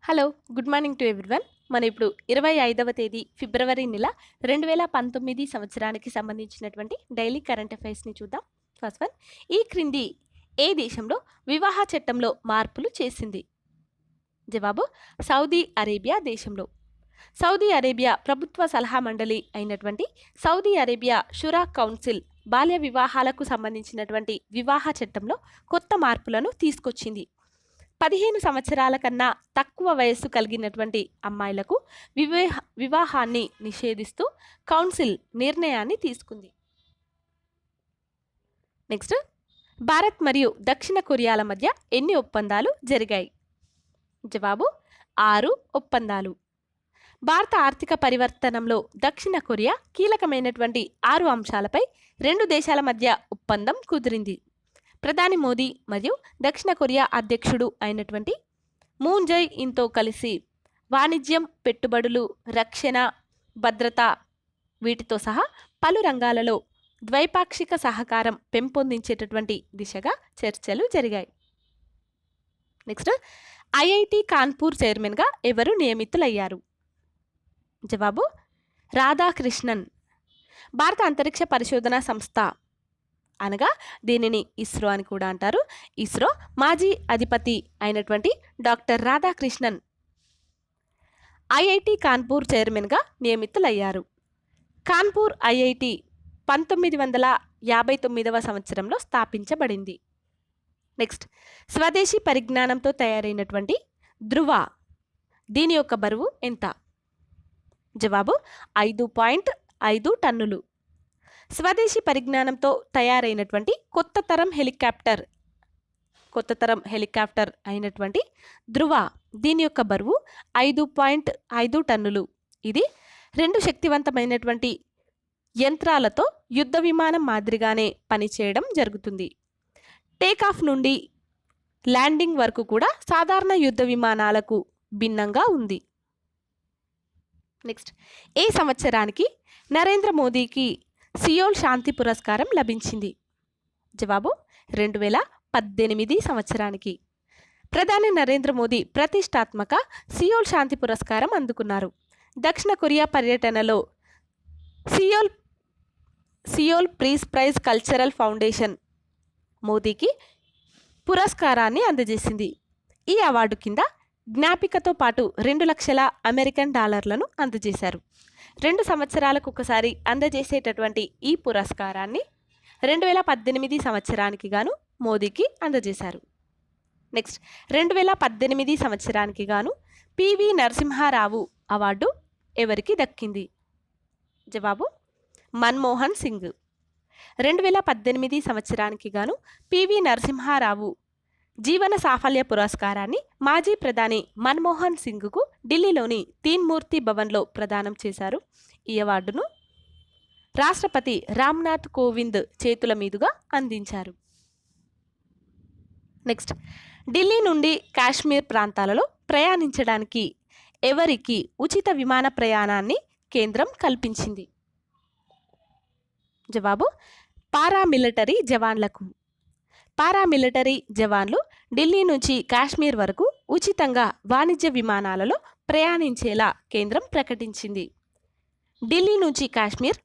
Hello, good morning to everyone. మనం ఇప్పుడు 25వ తేదీ ఫిబ్రవరి నెల 2019 సంవత్సరానికి సంబంధించినటువంటి డైలీ కరెంట్ అఫైర్స్ని చూద్దాం. ఫస్ట్ వన్, ఈ క్రింది ఏ దేశంలో వివాహ చట్టంలో మార్పులు చేసింది? జవాబు సౌదీ అరేబియా దేశంలో. సౌదీ అరేబియా ప్రభుత్వ సలహా మండలి అయినటువంటి సౌదీ అరేబియా షురా కౌన్సిల్ బాల్య వివాహాలకు సంబంధించినటువంటి వివాహ చట్టంలో కొత్త మార్పులను తీసుకొచ్చింది. 15 సంవత్సరాల కన్నా తక్కువ వయస్సు కలిగినటువంటి అమ్మాయిలకు వివాహాన్ని నిషేధిస్తూ కౌన్సిల్ నిర్ణయాన్ని తీసుకుంది. నెక్స్ట్, భారత్ మరియు దక్షిణ కొరియాల మధ్య ఎన్ని ఒప్పందాలు జరిగాయి? జవాబు 6 ఒప్పందాలు. భారత ఆర్థిక పరివర్తనంలో దక్షిణ కొరియా కీలకమైనటువంటి 6 అంశాలపై 2 దేశాల మధ్య ఒప్పందం కుదిరింది. ప్రధాని మోదీ మరియు దక్షిణ కొరియా అధ్యక్షుడు అయినటువంటి మూన్ జై ఇన్తో కలిసి వాణిజ్యం, పెట్టుబడులు, రక్షణ, భద్రత వీటితో సహా పలు రంగాలలో ద్వైపాక్షిక సహకారం పెంపొందించేటటువంటి దిశగా చర్చలు జరిగాయి. నెక్స్ట్, ఐఐటి కాన్పూర్ చైర్మన్గా ఎవరు నియమితులయ్యారు? జవాబు రాధాకృష్ణన్. భారత అంతరిక్ష పరిశోధన సంస్థ అనగా దీనిని ఇస్రో అని కూడా అంటారు. ఇస్రో మాజీ అధిపతి అయినటువంటి డాక్టర్ రాధాకృష్ణన్ ఐఐటి కాన్పూర్ చైర్మన్గా నియమితులయ్యారు. కాన్పూర్ ఐఐటి 1959వ సంవత్సరంలో స్థాపించబడింది. నెక్స్ట్, స్వదేశీ పరిజ్ఞానంతో తయారైనటువంటి ధృవ దీని యొక్క బరువు ఎంత? జవాబు 5.5 టన్నులు. స్వదేశీ పరిజ్ఞానంతో తయారైనటువంటి కొత్త తరం హెలికాప్టర్ అయినటువంటి ధృవ దీని యొక్క బరువు 5.5 టన్నులు. ఇది 2 శక్తివంతమైనటువంటి యంత్రాలతో యుద్ధ విమానం మాదిరిగానే పనిచేయడం జరుగుతుంది. టేకాఫ్ నుండి ల్యాండింగ్ వరకు కూడా సాధారణ యుద్ధ విమానాలకు భిన్నంగా ఉంది. నెక్స్ట్, ఏ సంవత్సరానికి నరేంద్ర మోదీకి సియోల్ శాంతి పురస్కారం లభించింది? జవాబు 2018 సంవత్సరానికి. ప్రధాని నరేంద్ర మోదీ ప్రతిష్టాత్మక సియోల్ శాంతి పురస్కారం అందుకున్నారు. దక్షిణ కొరియా పర్యటనలో Seoul peace prize cultural foundation మోదీకి పురస్కారాన్ని అందజేసింది. ఈ అవార్డు కింద జ్ఞాపికతో పాటు 2 లక్షల అమెరికన్ డాలర్లను అందజేశారు. 2 సంవత్సరాలకు ఒకసారి అందజేసేటటువంటి ఈ పురస్కారాన్ని 2018 సంవత్సరానికి గాను మోదీకి అందజేశారు. నెక్స్ట్, 2018 సంవత్సరానికి గాను పివి నరసింహారావు అవార్డు ఎవరికి దక్కింది? జవాబు మన్మోహన్ సింగ్. 2018 సంవత్సరానికి గాను పివి నరసింహారావు జీవన సాఫల్య పురస్కారాన్ని మాజీ ప్రధాని మన్మోహన్ సింగ్కు ఢిల్లీలోని తీన్మూర్తి భవన్లో ప్రదానం చేశారు. ఈ అవార్డును రాష్ట్రపతి రామ్నాథ్ కోవింద్ చేతుల మీదుగా అందించారు. నెక్స్ట్, ఢిల్లీ నుండి కాశ్మీర్ ప్రాంతాలలో ప్రయాణించడానికి ఎవరికి ఉచిత విమాన ప్రయాణాన్ని కేంద్రం కల్పించింది? జవాబు పారామిలిటరీ జవాన్లకు. పారామిలిటరీ జవాన్లు ఢిల్లీ నుంచి కాశ్మీర్ వరకు ఉచితంగా వాణిజ్య విమానాలలో ప్రయాణించేలా కేంద్రం ప్రకటించింది. ఢిల్లీ నుంచి కాశ్మీర్,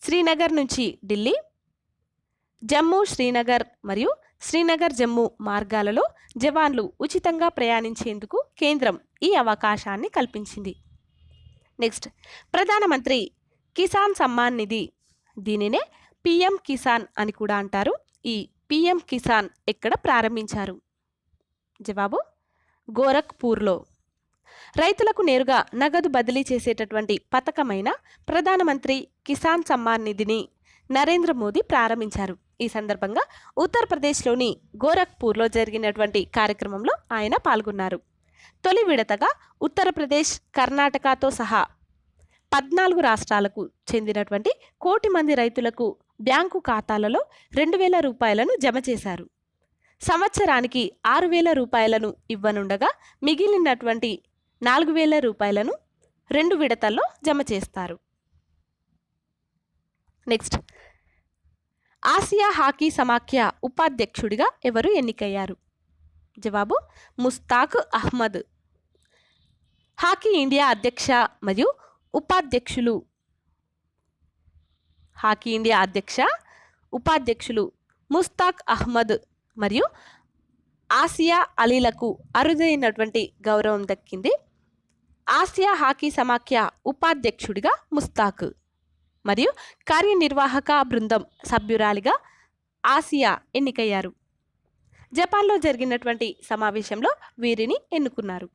శ్రీనగర్ నుంచి ఢిల్లీ, జమ్మూ శ్రీనగర్ మరియు శ్రీనగర్ జమ్మూ మార్గాలలో జవాన్లు ఉచితంగా ప్రయాణించేందుకు కేంద్రం ఈ అవకాశాన్ని కల్పించింది. నెక్స్ట్, ప్రధానమంత్రి కిసాన్ సమ్మాన్ నిధి దీనినే పిఎం కిసాన్ అని కూడా అంటారు. ఈ పిఎం కిసాన్ ఎక్కడ ప్రారంభించారు? జవాబు గోరఖ్పూర్లో. రైతులకు నేరుగా నగదు బదిలీ చేసేటటువంటి పథకమైన ప్రధానమంత్రి కిసాన్ సమ్మాన్ నిధిని నరేంద్ర మోదీ ప్రారంభించారు. ఈ సందర్భంగా ఉత్తరప్రదేశ్లోని గోరఖ్పూర్లో జరిగినటువంటి కార్యక్రమంలో ఆయన పాల్గొన్నారు. తొలి విడతగా ఉత్తరప్రదేశ్, కర్ణాటకతో సహా 14 రాష్ట్రాలకు చెందినటువంటి 1 కోటి మంది రైతులకు బ్యాంకు ఖాతాలలో 2,000 రూపాయలను జమ చేశారు. సంవత్సరానికి 6,000 రూపాయలను ఇవ్వనుండగా మిగిలినటువంటి 4,000 రూపాయలను 2 విడతల్లో జమ చేస్తారు. నెక్స్ట్, ఆసియా హాకీ సమాఖ్య ఉపాధ్యక్షుడిగా ఎవరు ఎన్నికయ్యారు? జవాబు ముస్తాక్ అహ్మద్. హాకీ ఇండియా అధ్యక్ష మరియు ఉపాధ్యక్షులు. హాకీ ఇండియా అధ్యక్ష ఉపాధ్యక్షులు ముస్తాక్ అహ్మద్ మరియు ఆసియా అలీలకు అరుదైనటువంటి గౌరవం దక్కింది. ఆసియా హాకీ సమాఖ్య ఉపాధ్యక్షుడిగా ముస్తాక్ మరియు కార్యనిర్వాహక బృందం సభ్యురాలిగా ఆసియా ఎన్నికయ్యారు. జపాన్లో జరిగినటువంటి సమావేశంలో వీరిని ఎన్నుకున్నారు.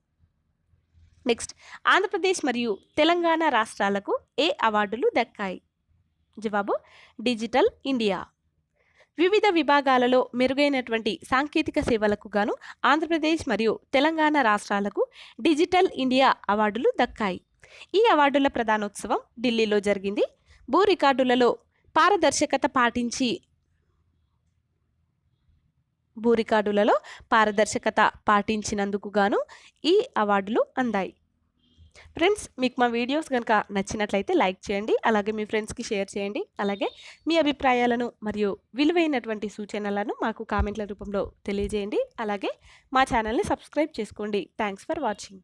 నెక్స్ట్, ఆంధ్రప్రదేశ్ మరియు తెలంగాణ రాష్ట్రాలకు ఏ అవార్డులు దక్కాయి? జవాబు డిజిటల్ ఇండియా. వివిధ విభాగాలలో మెరుగైనటువంటి సాంకేతిక సేవలకు గాను ఆంధ్రప్రదేశ్ మరియు తెలంగాణ రాష్ట్రాలకు డిజిటల్ ఇండియా అవార్డులు దక్కాయి. ఈ అవార్డుల ప్రధానోత్సవం ఢిల్లీలో జరిగింది. భూ రికార్డులలో పారదర్శకత పాటించినందుకు గాను ఈ అవార్డులు అందాయి. ఫ్రెండ్స్, మీకు మా వీడియోస్ కనుక నచ్చినట్లయితే లైక్ చేయండి, అలాగే మీ ఫ్రెండ్స్కి షేర్ చేయండి. అలాగే మీ అభిప్రాయాలను మరియు విలువైనటువంటి సూచనలను మాకు కామెంట్ల రూపంలో తెలియజేయండి. అలాగే మా ఛానల్ని సబ్స్క్రైబ్ చేసుకోండి. Thanks for watching.